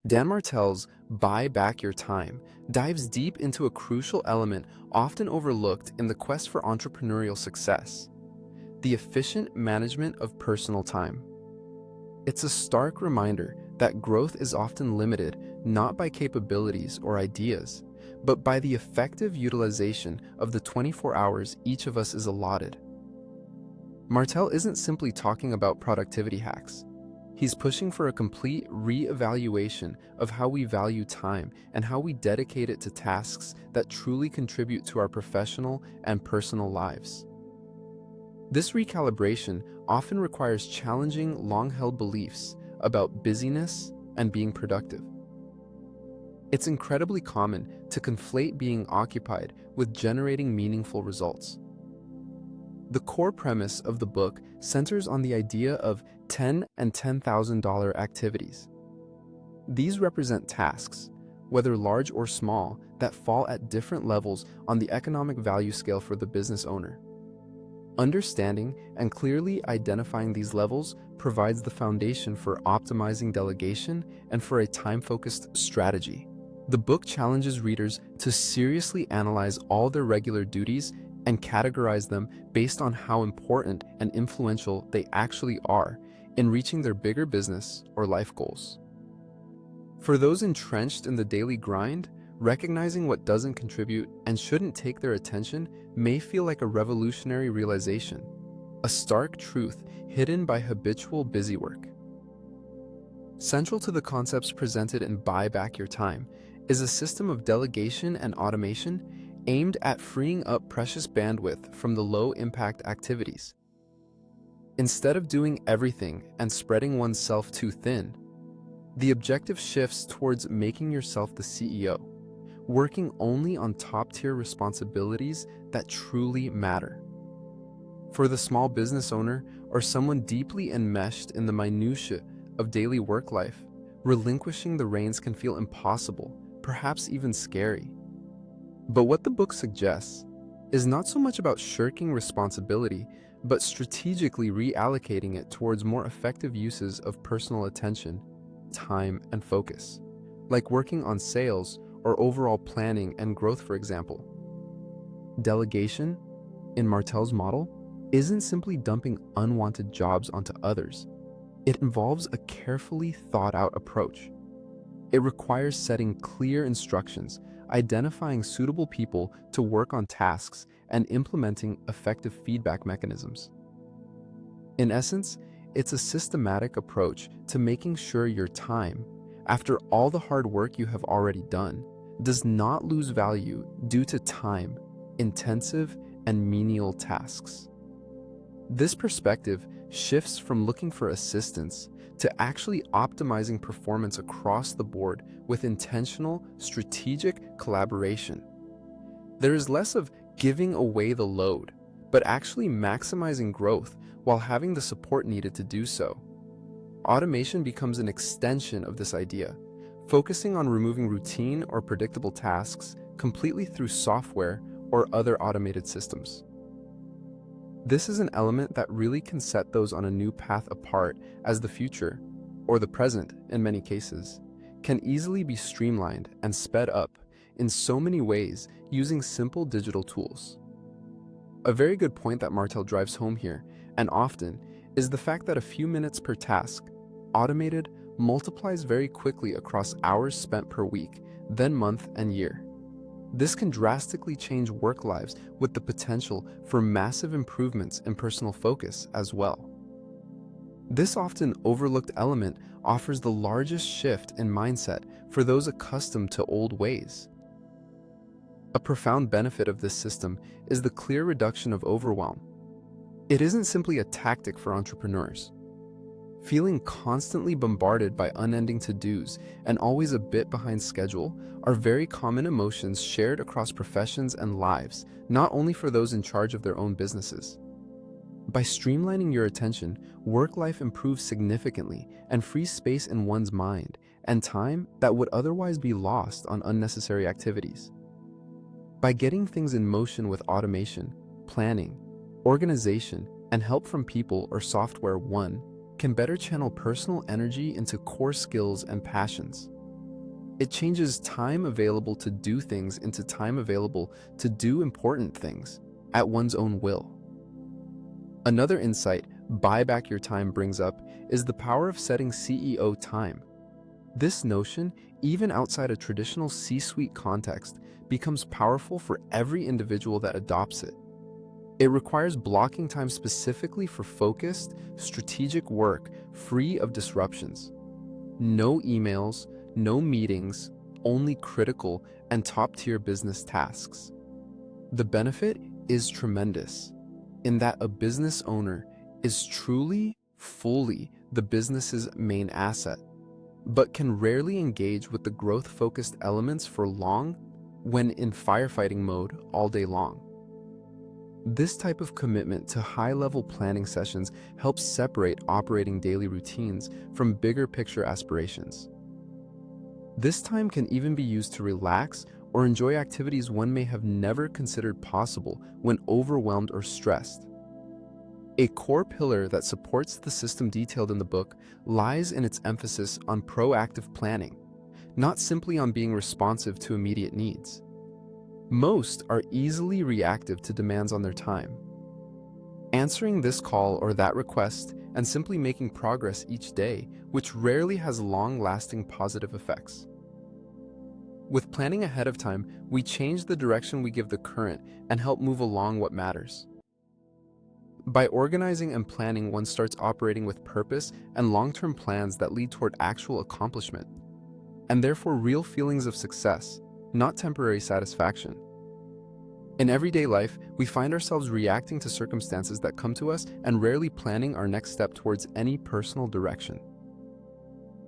Dan Martell's Buy Back Your Time dives deep into a crucial element often overlooked in the quest for entrepreneurial success: the efficient management of personal time. It's a stark reminder that growth is often limited not by capabilities or ideas, but by the effective utilization of the 24 hours each of us is allotted. Martell isn't simply talking about productivity hacks. He's pushing for a complete re-evaluation of how we value time and how we dedicate it to tasks that truly contribute to our professional and personal lives. This recalibration often requires challenging long-held beliefs about busyness and being productive. It's incredibly common to conflate being occupied with generating meaningful results. The core premise of the book centers on the idea of $10,000 and $10,000 activities. These represent tasks, whether large or small, that fall at different levels on the economic value scale for the business owner. Understanding and clearly identifying these levels provides the foundation for optimizing delegation and for a time-focused strategy. The book challenges readers to seriously analyze all their regular duties and categorize them based on how important and influential they actually are in reaching their bigger business or life goals. For those entrenched in the daily grind, recognizing what doesn't contribute and shouldn't take their attention may feel like a revolutionary realization, a stark truth hidden by habitual busy work. Central to the concepts presented in Buy Back Your Time is a system of delegation and automation aimed at freeing up precious bandwidth from the low-impact activities. Instead of doing everything and spreading oneself too thin, the objective shifts towards making yourself the CEO, working only on top-tier responsibilities that truly matter. For the small business owner or someone deeply enmeshed in the minutiae of daily work life, relinquishing the reins can feel impossible, perhaps even scary. But what the book suggests is not so much about shirking responsibility, but strategically reallocating it towards more effective uses of personal attention, time, and focus, like working on sales or overall planning and growth, for example. Delegation, in Martell's model, isn't simply dumping unwanted jobs onto others. It involves a carefully thought-out approach. It requires setting clear instructions, identifying suitable people to work on tasks, and implementing effective feedback mechanisms. In essence, it's a systematic approach to making sure your time, after all the hard work you have already done, does not lose value due to time-intensive and menial tasks. This perspective shifts from looking for assistance to actually optimizing performance across the board with intentional, strategic collaboration. There is less of giving away the load, but actually maximizing growth while having the support needed to do so. Automation becomes an extension of this idea, focusing on removing routine or predictable tasks completely through software or other automated systems. This is an element that really can set those on a new path apart, as the future, or the present in many cases, can easily be streamlined and sped up in so many ways using simple digital tools. A very good point that Martell drives home here, and often, is the fact that a few minutes per task, automated, multiplies very quickly across hours spent per week, then month and year. This can drastically change work lives with the potential for massive improvements in personal focus as well. This often overlooked element offers the largest shift in mindset for those accustomed to old ways. A profound benefit of this system is the clear reduction of overwhelm. It isn't simply a tactic for entrepreneurs. Feeling constantly bombarded by unending to-dos and always a bit behind schedule are very common emotions shared across professions and lives, not only for those in charge of their own businesses. By streamlining your attention, work life improves significantly and frees space in one's mind and time that would otherwise be lost on unnecessary activities. By getting things in motion with automation, planning, organization, and help from people or software, one can better channel personal energy into core skills and passions. It changes time available to do things into time available to do important things at one's own will. Another insight Buy Back Your Time brings up is the power of setting CEO time. This notion, even outside a traditional C-suite context, becomes powerful for every individual that adopts it. It requires blocking time specifically for focused, strategic work free of disruptions. No emails, no meetings, only critical and top-tier business tasks. The benefit is tremendous in that a business owner is truly, fully the business's main asset, but can rarely engage with the growth-focused elements for long when in firefighting mode all day long. This type of commitment to high-level planning sessions helps separate operating daily routines from bigger picture aspirations. This time can even be used to relax or enjoy activities one may have never considered possible when overwhelmed or stressed. A core pillar that supports the system detailed in the book lies in its emphasis on proactive planning, not simply on being responsive to immediate needs. Most are easily reactive to demands on their time. Answering this call or that request and simply making progress each day, which rarely has long-lasting positive effects. With planning ahead of time, we change the direction we give the current and help move along what matters. By organizing and planning, one starts operating with purpose and long-term plans that lead toward actual accomplishment, and therefore real feelings of success, not temporary satisfaction. In everyday life, we find ourselves reacting to circumstances that come to us and rarely planning our next step towards any personal direction.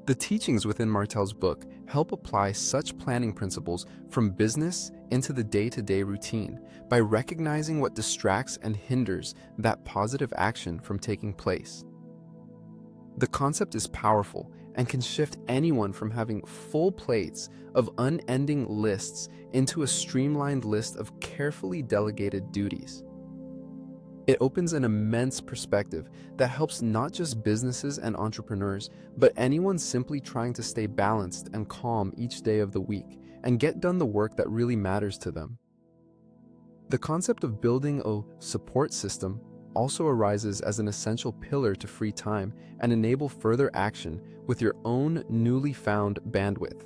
The teachings within Martell's book help apply such planning principles from business into the day-to-day routine by recognizing what distracts and hinders that positive action from taking place. The concept is powerful and can shift anyone from having full plates of unending lists into a streamlined list of carefully delegated duties. It opens an immense perspective that helps not just businesses and entrepreneurs, but anyone simply trying to stay balanced and calm each day of the week and get done the work that really matters to them. The concept of building a support system also arises as an essential pillar to free time and enable further action with your own newly found bandwidth.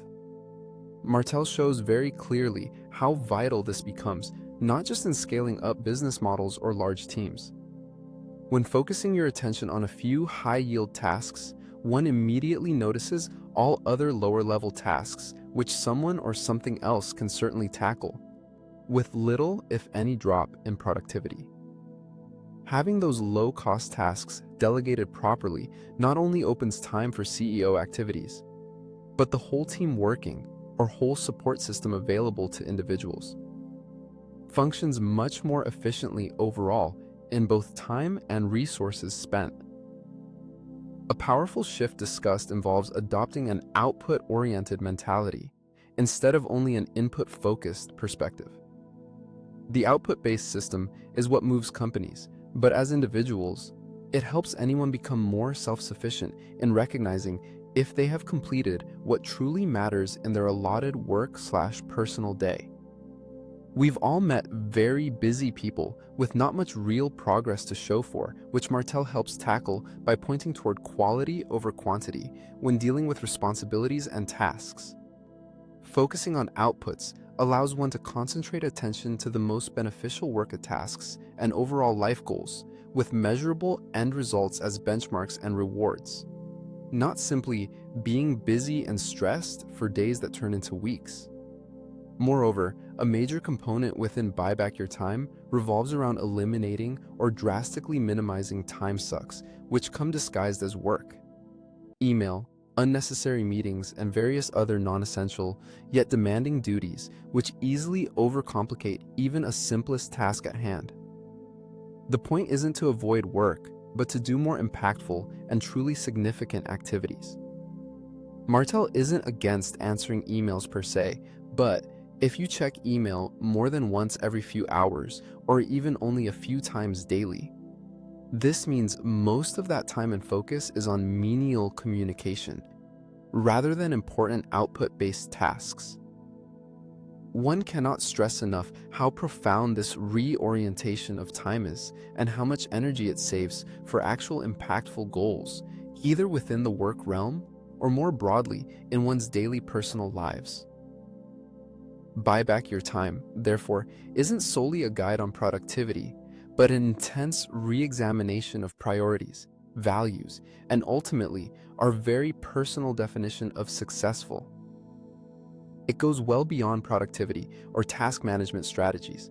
Martell shows very clearly how vital this becomes, not just in scaling up business models or large teams. When focusing your attention on a few high-yield tasks, one immediately notices all other lower-level tasks which someone or something else can certainly tackle, with little, if any, drop in productivity. Having those low-cost tasks delegated properly not only opens time for CEO activities, but the whole team working or whole support system available to individuals functions much more efficiently overall in both time and resources spent. A powerful shift discussed involves adopting an output-oriented mentality instead of only an input-focused perspective. The output-based system is what moves companies, but as individuals, it helps anyone become more self-sufficient in recognizing if they have completed what truly matters in their allotted work/personal day. We've all met very busy people with not much real progress to show for, which Martell helps tackle by pointing toward quality over quantity when dealing with responsibilities and tasks. Focusing on outputs allows one to concentrate attention to the most beneficial work tasks and overall life goals, with measurable end results as benchmarks and rewards, not simply being busy and stressed for days that turn into weeks. Moreover, a major component within Buy Back Your Time revolves around eliminating or drastically minimizing time sucks, which come disguised as work. Email, unnecessary meetings, and various other non-essential yet demanding duties which easily overcomplicate even a simplest task at hand. The point isn't to avoid work, but to do more impactful and truly significant activities. Martell isn't against answering emails per se, but if you check email more than once every few hours, or even only a few times daily, this means most of that time and focus is on menial communication, rather than important output-based tasks. One cannot stress enough how profound this reorientation of time is and how much energy it saves for actual impactful goals, either within the work realm or more broadly in one's daily personal lives. Buy Back Your Time, therefore, isn't solely a guide on productivity, but an intense re-examination of priorities, values, and ultimately our very personal definition of successful. It goes well beyond productivity or task management strategies.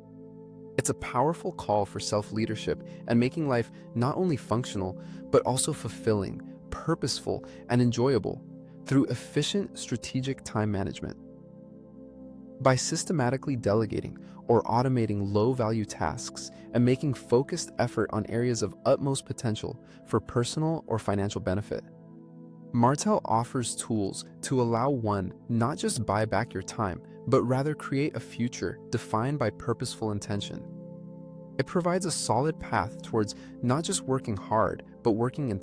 It's a powerful call for self-leadership and making life not only functional, but also fulfilling, purposeful, and enjoyable through efficient strategic time management. By systematically delegating or automating low-value tasks and making focused effort on areas of utmost potential for personal or financial benefit, Martell offers tools to allow one not just buy back your time, but rather create a future defined by purposeful intention. It provides a solid path towards not just working hard, but working intentionally.